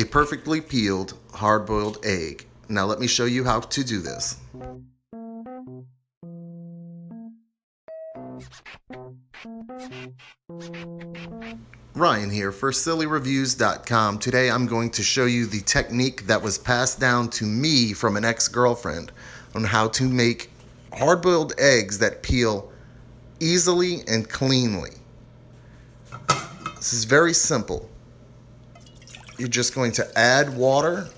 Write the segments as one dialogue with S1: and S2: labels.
S1: a perfectly peeled hard-boiled egg. Now let me show you how to do this. Ryan here for SillyReviews.com. Today I'm going to show you the technique that was passed down to me from an ex-girlfriend on how to make hard-boiled eggs that peel easily and cleanly. This is very simple. You're just going to add water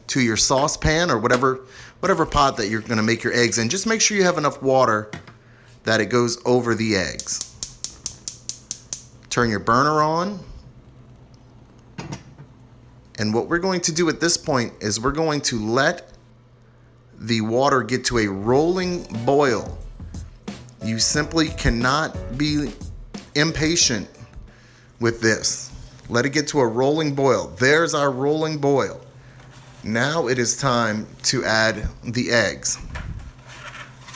S1: to your saucepan or whatever pot that you're going to make your eggs in. Just make sure you have enough water that it goes over the eggs. Turn your burner on. And what we're going to do at this point is we're going to let the water get to a rolling boil. You simply cannot be impatient with this. Let it get to a rolling boil. There's our rolling boil. Now it is time to add the eggs.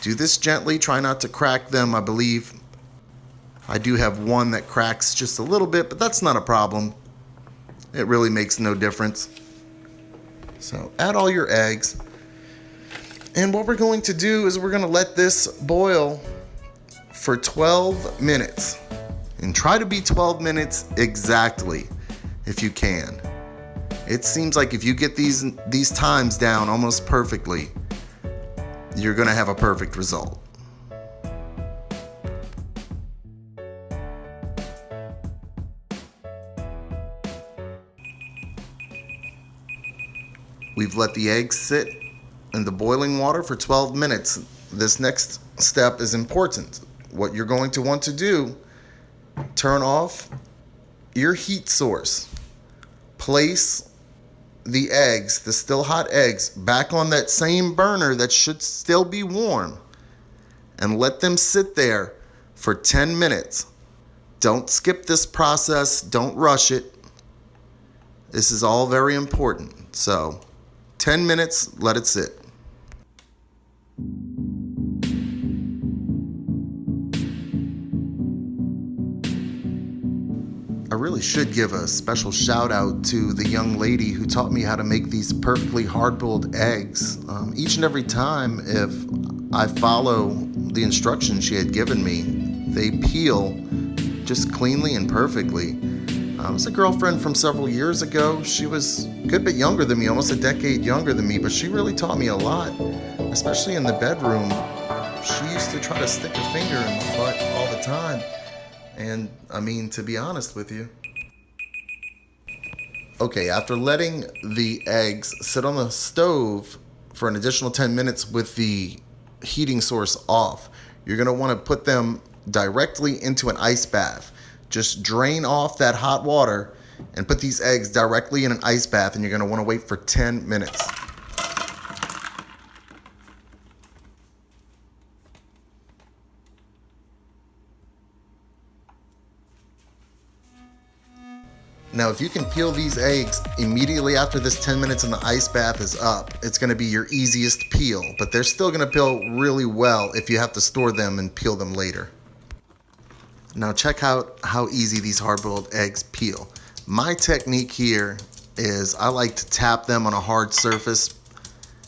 S1: Do this gently. Try not to crack them. I believe I do have one that cracks just a little bit, but that's not a problem. It really makes no difference. So add all your eggs. And what we're going to do is we're going to let this boil for 12 minutes. And try to be 12 minutes exactly if you can. It seems like if you get these times down almost perfectly, you're going to have a perfect result. We've let the eggs sit in the boiling water for 12 minutes. This next step is important. What you're going to want to do, turn off your heat source. Place the eggs, the still hot eggs, back on that same burner that should still be warm, and let them sit there for 10 minutes. Don't skip this process. Don't rush it. This is all very important. So 10 minutes, let it sit. I really should give a special shout out to the young lady who taught me how to make these perfectly hard-boiled eggs. Each and every time, if I follow the instructions she had given me, they peel just cleanly and perfectly. I was a girlfriend from several years ago. She was a good bit younger than me, almost a decade younger than me, but she really taught me a lot, especially in the bedroom. She used to try to stick a finger in my butt all the time. And I mean, to be honest with you. Okay, after letting the eggs sit on the stove for an additional 10 minutes with the heating source off, you're going to want to put them directly into an ice bath. Just drain off that hot water and put these eggs directly in an ice bath, and you're going to want to wait for 10 minutes. Now, if you can peel these eggs immediately after this 10 minutes in the ice bath is up, it's going to be your easiest peel, but they're still going to peel really well if you have to store them and peel them later. Now check out how easy these hard-boiled eggs peel. My technique here is I like to tap them on a hard surface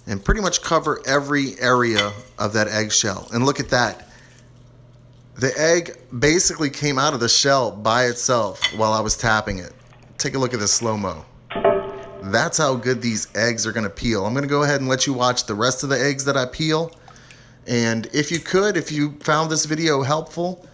S1: and pretty much cover every area of that eggshell. And look at that. The egg basically came out of the shell by itself while I was tapping it. Take a look at this slow-mo. That's how good these eggs are going to peel. I'm going to go ahead and let you watch the rest of the eggs that I peel. And if you found this video helpful,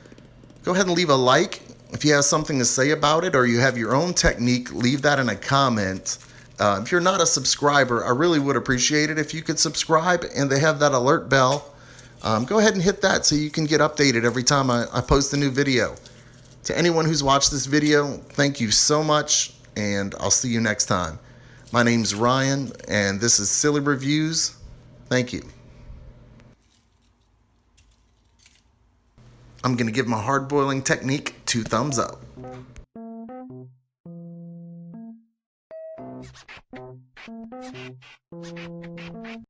S1: go ahead and leave a like. If you have something to say about it or you have your own technique, leave that in a comment. If you're not a subscriber, I really would appreciate it if you could subscribe, and they have that alert bell. Go ahead and hit that so you can get updated every time I post a new video. To anyone who's watched this video, thank you so much, and I'll see you next time. My name's Ryan, and this is Silly Reviews. Thank you. I'm going to give my hard boiling technique 2 thumbs up.